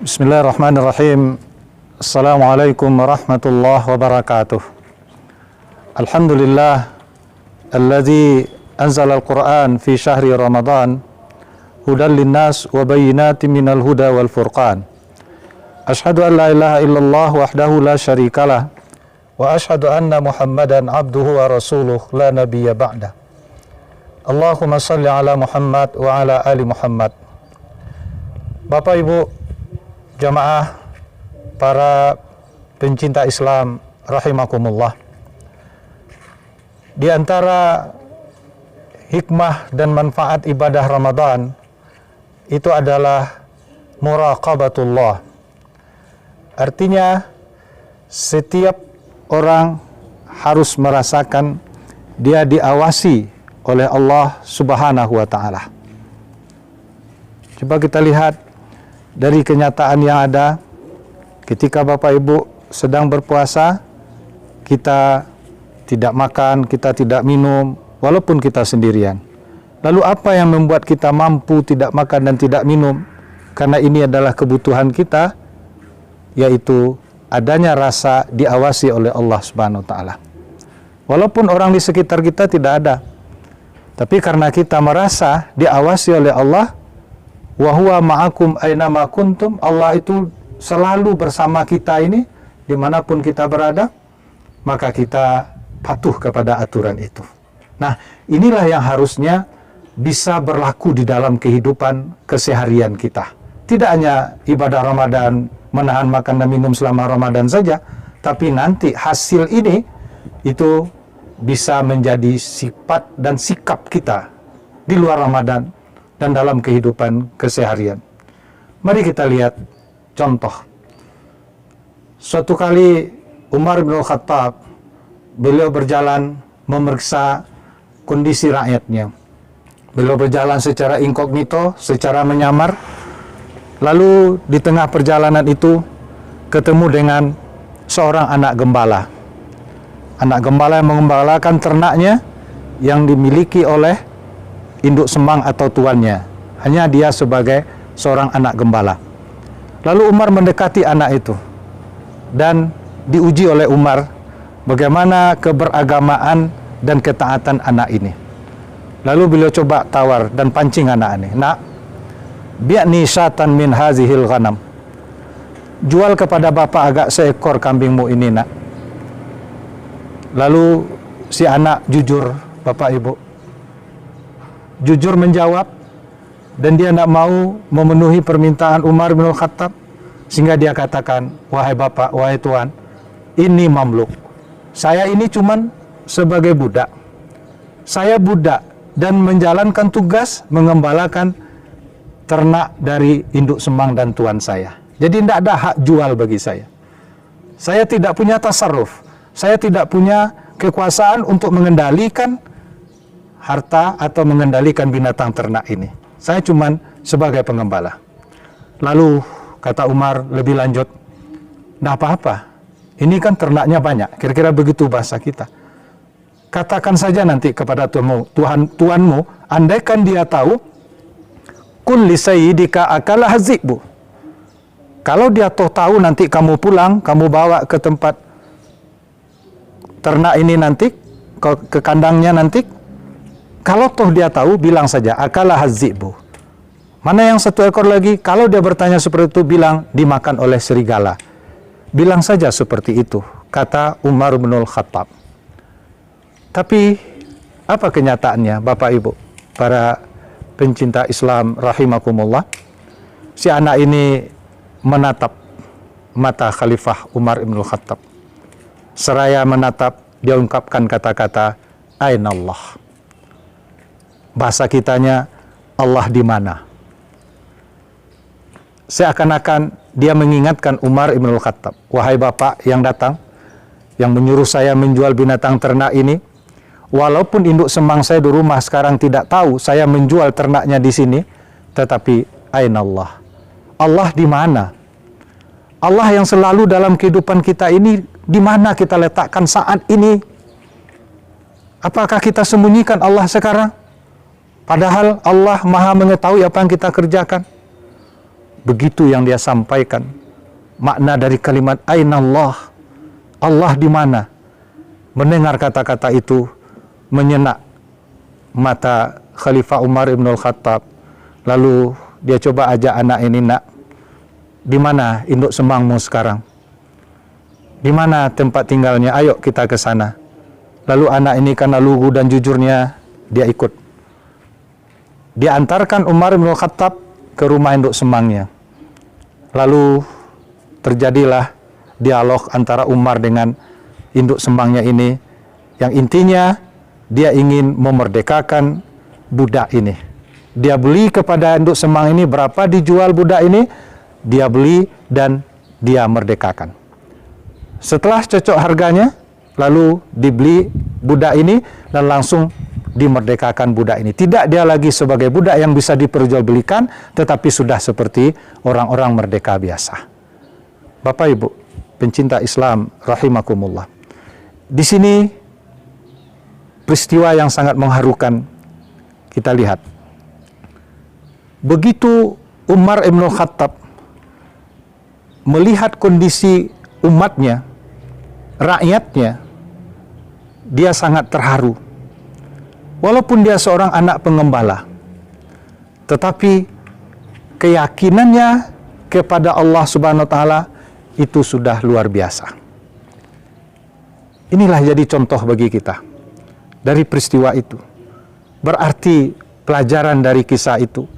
Bismillahirrahmanirrahim. Assalamualaikum warahmatullahi wabarakatuh. Alhamdulillah alladzi anzala al-Qur'an fi syahri Ramadan hudan linnas wa bayyinatin minal huda wal furqan. Ashhadu an la ilaha illallah wahdahu la syarikalah wa ashhadu anna Muhammadan abduhu wa rasuluh la nabiyya ba'da. Allahumma salli ala Muhammad wa ala ali Muhammad. Bapak Ibu jamaah, para pencinta Islam rahimakumullah. Di antara hikmah dan manfaat ibadah Ramadan itu adalah muraqabatullah. Artinya setiap orang harus merasakan dia diawasi oleh Allah Subhanahu wa taala. Coba kita lihat dari kenyataan yang ada ketika Bapak Ibu sedang berpuasa, kita tidak makan, kita tidak minum, walaupun kita sendirian. Lalu apa yang membuat kita mampu tidak makan dan tidak minum? Karena ini adalah kebutuhan kita, yaitu adanya rasa diawasi oleh Allah Subhanahu wa taala. Walaupun orang di sekitar kita tidak ada, tapi karena kita merasa diawasi oleh Allah, wa huwa ma'akum ainama kuntum, Allah itu selalu bersama kita ini dimanapun kita berada, maka kita patuh kepada aturan itu. Nah, inilah yang harusnya bisa berlaku di dalam kehidupan keseharian kita. Tidak hanya ibadah Ramadan, menahan makan dan minum selama Ramadan saja, tapi nanti hasil ini itu bisa menjadi sifat dan sikap kita di luar Ramadan dan dalam kehidupan keseharian. Mari kita lihat contoh. Suatu kali Umar bin Khattab, beliau berjalan memeriksa kondisi rakyatnya. Beliau berjalan secara inkognito, secara menyamar. Lalu di tengah perjalanan itu ketemu dengan seorang anak gembala. Anak gembala yang mengembalakan ternaknya yang dimiliki oleh induk semang atau tuannya. Hanya dia sebagai seorang anak gembala. Lalu Umar mendekati anak itu dan diuji oleh Umar bagaimana keberagamaan dan ketaatan anak ini. Lalu beliau coba tawar dan pancing anak ini. Nak, bi'ni syatan min hazihil ghanam. Jual kepada bapak agak seekor kambingmu ini, nak. Lalu si anak jujur, Bapak Ibu. Jujur menjawab, dan dia tidak mau memenuhi permintaan Umar bin Khattab, sehingga dia katakan, wahai bapak, wahai tuan, ini mamluk. Saya ini cuman sebagai budak. Saya budak dan menjalankan tugas mengembalakan ternak dari induk semang dan tuan saya. Jadi tidak ada hak jual bagi saya. Saya tidak punya tasarruf. Saya tidak punya kekuasaan untuk mengendalikan harta atau mengendalikan binatang ternak ini. Saya cuman sebagai pengembala. Lalu kata Umar lebih lanjut, "Nah apa-apa, ini kan ternaknya banyak." Kira-kira begitu bahasa kita. Katakan saja nanti kepada tuanmu, andaikan dia tahu, "Qul li sayyidika akala hazzibu." Kalau dia tahu nanti kamu pulang, kamu bawa ke tempat ternak ini nanti, ke kandangnya nanti, kalau toh dia tahu, bilang saja, akala hazzibu. Mana yang satu ekor lagi? Kalau dia bertanya seperti itu, bilang, dimakan oleh serigala. Bilang saja seperti itu, kata Umar bin Khattab. Tapi, apa kenyataannya, Bapak Ibu, para pencinta Islam rahimakumullah? Si anak ini menatap mata Khalifah Umar bin Khattab. Seraya menatap, dia ungkapkan kata-kata, Ainallah. Bahasa kitanya, Allah di mana? Seakan-akan dia mengingatkan Umar bin Khattab, wahai bapak yang datang, yang menyuruh saya menjual binatang ternak ini, walaupun induk semang saya di rumah sekarang tidak tahu saya menjual ternaknya di sini, tetapi Ainallah. Allah di mana? Allah yang selalu dalam kehidupan kita ini, di mana kita letakkan saat ini? Apakah kita sembunyikan Allah sekarang? Padahal Allah maha mengetahui apa yang kita kerjakan. begitu yang dia sampaikan. Makna dari kalimat Aina Allah, Allah di mana? Mendengar kata-kata itu menyenak mata Khalifah Umar ibn al-Khattab. Lalu dia coba ajak anak ini, nak, di mana induk semangmu sekarang? Di mana tempat tinggalnya? Ayo kita ke sana. Lalu anak ini karena lugu dan jujurnya, dia ikut. Dia antarkan Umar bin Khattab ke rumah induk semangnya. Lalu terjadilah dialog antara Umar dengan induk semangnya ini, yang intinya dia ingin memerdekakan budak ini. Dia beli kepada induk semang ini, berapa dijual budak ini, dia beli dan dia merdekakan. Setelah cocok harganya, lalu dibeli budak ini dan langsung dimerdekakan budak ini. Tidak dia lagi sebagai budak yang bisa diperjualbelikan, tetapi sudah seperti orang-orang merdeka biasa. Bapak Ibu pencinta Islam rahimakumullah. Di sini peristiwa yang sangat mengharukan kita lihat. Begitu Umar ibn Khattab melihat kondisi umatnya, rakyatnya, dia sangat terharu. Walaupun dia seorang anak pengembala, tetapi keyakinannya kepada Allah Subhanahu wa taala itu sudah luar biasa. Inilah jadi contoh bagi kita dari peristiwa itu. Berarti pelajaran dari kisah itu,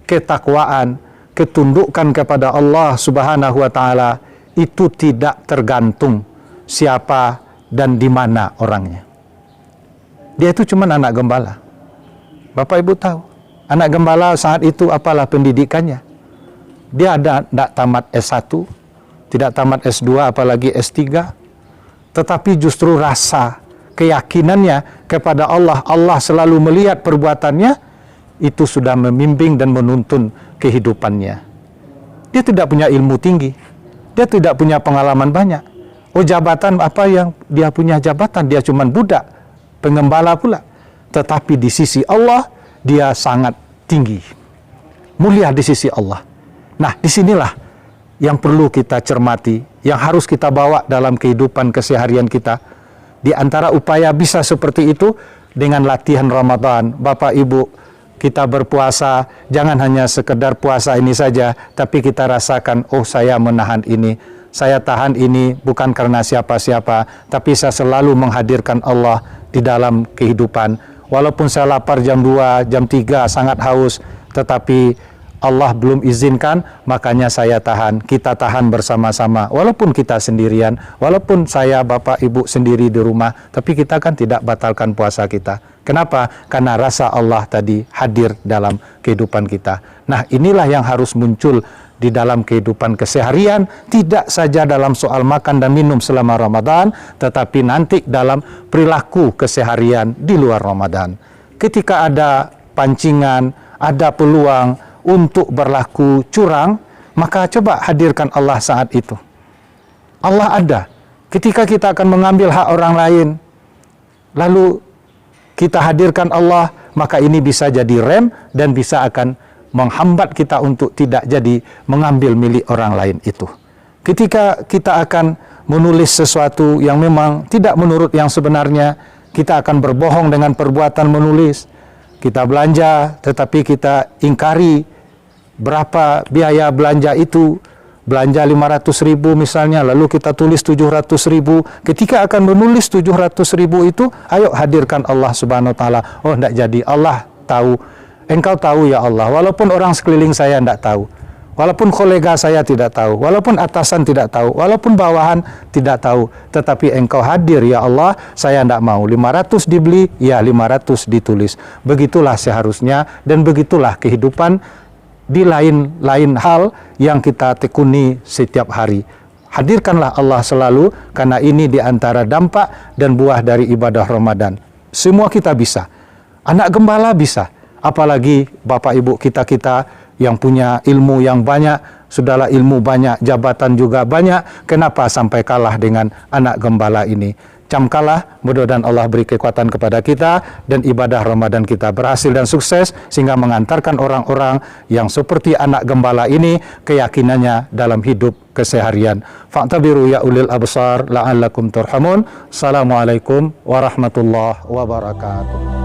ketakwaan, ketundukan kepada Allah Subhanahu wa taala itu tidak tergantung siapa dan di mana orangnya. Dia itu cuma anak gembala. Bapak Ibu tahu, anak gembala saat itu apalah pendidikannya? Dia tidak tamat S1, tidak tamat S2, apalagi S3. Tetapi justru rasa keyakinannya kepada Allah, Allah selalu melihat perbuatannya, itu sudah membimbing dan menuntun kehidupannya. Dia tidak punya ilmu tinggi, dia tidak punya pengalaman banyak. Oh, jabatan apa yang dia punya? Jabatan, dia cuma budak, pengembala pula. Tetapi di sisi Allah, dia sangat tinggi, mulia di sisi Allah. Nah, disinilah yang perlu kita cermati, yang harus kita bawa dalam kehidupan keseharian kita. Di antara upaya bisa seperti itu dengan latihan Ramadan. Bapak Ibu, kita berpuasa, jangan hanya sekedar puasa ini saja, tapi kita rasakan, oh saya menahan ini, saya tahan ini bukan karena siapa-siapa, tapi saya selalu menghadirkan Allah di dalam kehidupan. Walaupun saya lapar jam 2, jam 3, sangat haus, tetapi Allah belum izinkan, makanya saya tahan. Kita tahan bersama-sama, walaupun kita sendirian, walaupun saya Bapak Ibu sendiri di rumah, tapi kita kan tidak batalkan puasa kita. Kenapa? Karena rasa Allah tadi hadir dalam kehidupan kita. Nah, inilah yang harus muncul di dalam kehidupan keseharian, tidak saja dalam soal makan dan minum selama Ramadan, tetapi nanti dalam perilaku keseharian di luar Ramadan. Ketika ada pancingan, ada peluang untuk berlaku curang, maka coba hadirkan Allah saat itu. Allah ada. Ketika kita akan mengambil hak orang lain, lalu kita hadirkan Allah, maka ini bisa jadi rem dan bisa akan menghambat kita untuk tidak jadi mengambil milik orang lain itu. Ketika kita akan menulis sesuatu yang memang tidak menurut yang sebenarnya, kita akan berbohong dengan perbuatan menulis. Kita belanja, tetapi kita ingkari berapa biaya belanja itu. Belanja 500.000 misalnya, lalu kita tulis 700.000. Ketika akan menulis 700.000 itu, ayo hadirkan Allah Subhanahu wa taala. Oh, tidak jadi. Allah tahu. Engkau tahu ya Allah. Walaupun orang sekeliling saya tidak tahu. Walaupun kolega saya tidak tahu, walaupun atasan tidak tahu, walaupun bawahan tidak tahu, tetapi engkau hadir ya Allah, saya tidak mau. 500 dibeli, ya 500 ditulis. Begitulah seharusnya, dan begitulah kehidupan di lain-lain hal yang kita tekuni setiap hari. Hadirkanlah Allah selalu, karena ini di antara dampak dan buah dari ibadah Ramadan. Semua kita bisa. Anak gembala bisa. Apalagi Bapak Ibu kita-kita yang punya ilmu yang banyak, sudahlah ilmu banyak, jabatan juga banyak, kenapa sampai kalah dengan anak gembala ini? camkalah, mudah-mudahan Allah beri kekuatan kepada kita dan ibadah Ramadan kita berhasil dan sukses sehingga mengantarkan orang-orang yang seperti anak gembala ini keyakinannya dalam hidup keseharian. Fa'tabiru ya ulil absar la'allakum turhamun. Assalamualaikum warahmatullahi wabarakatuh.